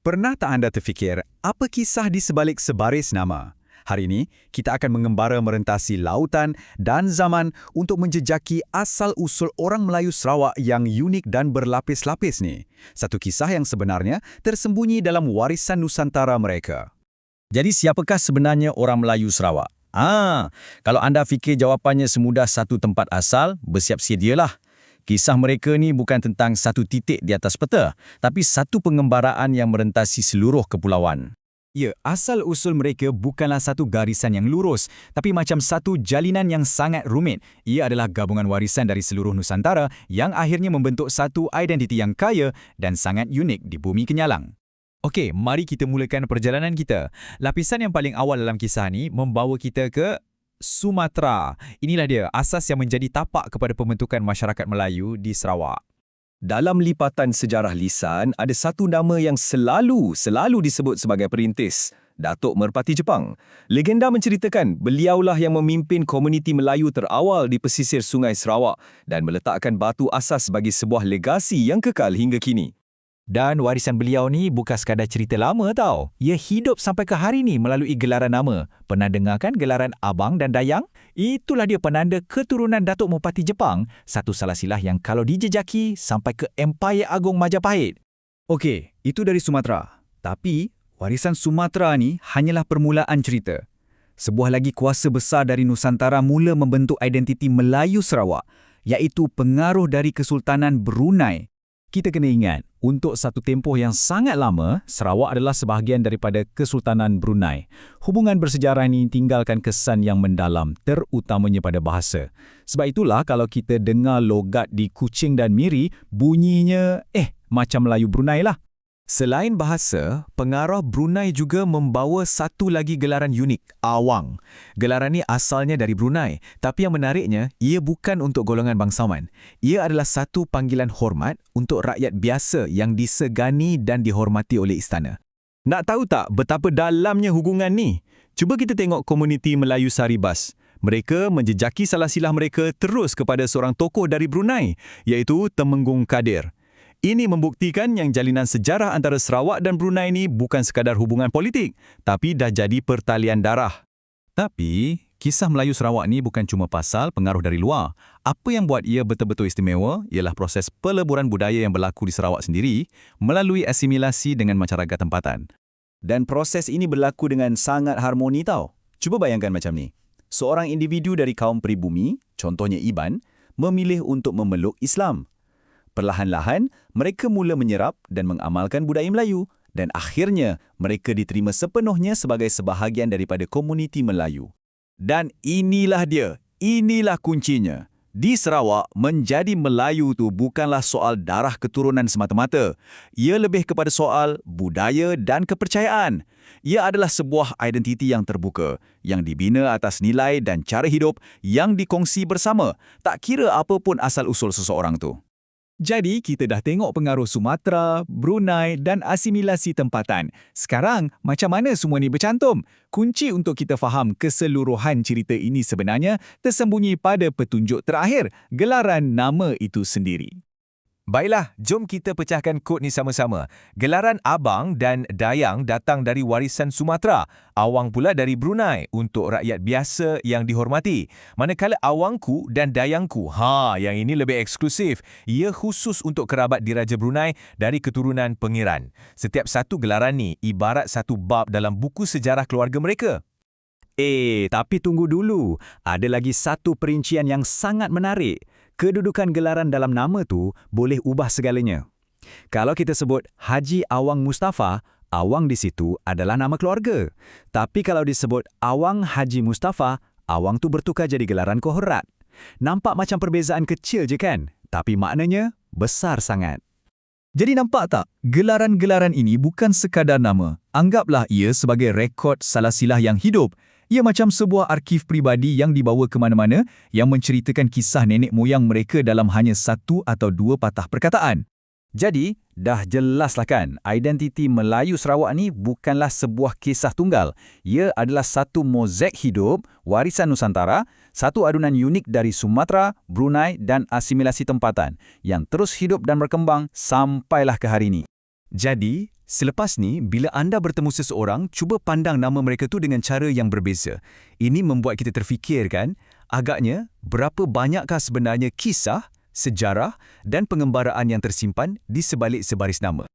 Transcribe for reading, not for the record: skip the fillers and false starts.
Pernah tak anda terfikir, apa kisah di sebalik sebaris nama? Hari ini, kita akan mengembara merentasi lautan dan zaman untuk menjejaki asal-usul orang Melayu Sarawak yang unik dan berlapis-lapis ni. Satu kisah yang sebenarnya tersembunyi dalam warisan Nusantara mereka. Jadi siapakah sebenarnya orang Melayu Sarawak? Kalau anda fikir jawapannya semudah satu tempat asal, bersiap sedialah. Kisah mereka ni bukan tentang satu titik di atas peta, tapi satu pengembaraan yang merentasi seluruh kepulauan. Ya, asal-usul mereka bukanlah satu garisan yang lurus, tapi macam satu jalinan yang sangat rumit. Ia adalah gabungan warisan dari seluruh Nusantara yang akhirnya membentuk satu identiti yang kaya dan sangat unik di bumi Kenyalang. Okey, mari kita mulakan perjalanan kita. Lapisan yang paling awal dalam kisah ni membawa kita ke Sumatera. Inilah dia, asas yang menjadi tapak kepada pembentukan masyarakat Melayu di Sarawak. Dalam lipatan sejarah lisan, ada satu nama yang selalu disebut sebagai perintis, Datuk Merpati Jepang. Legenda menceritakan beliaulah yang memimpin komuniti Melayu terawal di pesisir Sungai Sarawak dan meletakkan batu asas bagi sebuah legasi yang kekal hingga kini. Dan warisan beliau ni bukan sekadar cerita lama tau. Ia hidup sampai ke hari ni melalui gelaran nama. Pernah dengar kan gelaran Abang dan Dayang? Itulah dia penanda keturunan Datuk Merpati Jepang, satu salasilah yang kalau dijejaki sampai ke Empayar Agung Majapahit. Okey, itu dari Sumatera. Tapi warisan Sumatera ni hanyalah permulaan cerita. Sebuah lagi kuasa besar dari Nusantara mula membentuk identiti Melayu Sarawak, iaitu pengaruh dari Kesultanan Brunei. Kita kena ingat, untuk satu tempoh yang sangat lama, Sarawak adalah sebahagian daripada Kesultanan Brunei. Hubungan bersejarah ini tinggalkan kesan yang mendalam, terutamanya pada bahasa. Sebab itulah kalau kita dengar logat di Kuching dan Miri, bunyinya macam Melayu Brunei lah. Selain bahasa, pengarah Brunei juga membawa satu lagi gelaran unik, Awang. Gelaran ni asalnya dari Brunei, tapi yang menariknya, ia bukan untuk golongan bangsawan. Ia adalah satu panggilan hormat untuk rakyat biasa yang disegani dan dihormati oleh istana. Nak tahu tak betapa dalamnya hubungan ni? Cuba kita tengok komuniti Melayu Saribas. Mereka menjejaki salasilah mereka terus kepada seorang tokoh dari Brunei, iaitu Temenggung Kadir. Ini membuktikan yang jalinan sejarah antara Sarawak dan Brunei ni bukan sekadar hubungan politik, tapi dah jadi pertalian darah. Tapi, kisah Melayu Sarawak ni bukan cuma pasal pengaruh dari luar. Apa yang buat ia betul-betul istimewa ialah proses peleburan budaya yang berlaku di Sarawak sendiri melalui asimilasi dengan masyarakat tempatan. Dan proses ini berlaku dengan sangat harmoni tau. Cuba bayangkan macam ni. Seorang individu dari kaum pribumi, contohnya Iban, memilih untuk memeluk Islam. Perlahan-lahan, mereka mula menyerap dan mengamalkan budaya Melayu dan akhirnya mereka diterima sepenuhnya sebagai sebahagian daripada komuniti Melayu. Dan inilah dia, inilah kuncinya. Di Sarawak, menjadi Melayu tu bukanlah soal darah keturunan semata-mata. Ia lebih kepada soal budaya dan kepercayaan. Ia adalah sebuah identiti yang terbuka, yang dibina atas nilai dan cara hidup yang dikongsi bersama, tak kira apapun asal-usul seseorang tu. Jadi, kita dah tengok pengaruh Sumatera, Brunei dan asimilasi tempatan. Sekarang, macam mana semua ni bercantum? Kunci untuk kita faham keseluruhan cerita ini sebenarnya tersembunyi pada petunjuk terakhir, gelaran nama itu sendiri. Baiklah, jom kita pecahkan kod ni sama-sama. Gelaran Abang dan Dayang datang dari warisan Sumatera. Awang pula dari Brunei untuk rakyat biasa yang dihormati. Manakala Awangku dan Dayangku, yang ini lebih eksklusif. Ia khusus untuk kerabat diraja Brunei dari keturunan pengiran. Setiap satu gelaran ni ibarat satu bab dalam buku sejarah keluarga mereka. Tapi tunggu dulu. Ada lagi satu perincian yang sangat menarik. Kedudukan gelaran dalam nama tu boleh ubah segalanya. Kalau kita sebut Haji Awang Mustafa, Awang di situ adalah nama keluarga. Tapi kalau disebut Awang Haji Mustafa, Awang tu bertukar jadi gelaran kehormat. Nampak macam perbezaan kecil je kan? Tapi maknanya besar sangat. Jadi nampak tak? Gelaran-gelaran ini bukan sekadar nama. Anggaplah ia sebagai rekod salasilah yang hidup. Ia macam sebuah arsip pribadi yang dibawa ke mana-mana yang menceritakan kisah nenek moyang mereka dalam hanya satu atau dua patah perkataan. Jadi, dah jelaslah kan, identiti Melayu Sarawak ni bukanlah sebuah kisah tunggal. Ia adalah satu mozaik hidup, warisan Nusantara, satu adunan unik dari Sumatera, Brunei dan asimilasi tempatan yang terus hidup dan berkembang sampailah ke hari ini. Jadi, Selepas ni, bila anda bertemu seseorang, cuba pandang nama mereka tu dengan cara yang berbeza. Ini membuat kita terfikir kan, agaknya berapa banyakkah sebenarnya kisah, sejarah dan pengembaraan yang tersimpan di sebalik sebaris nama.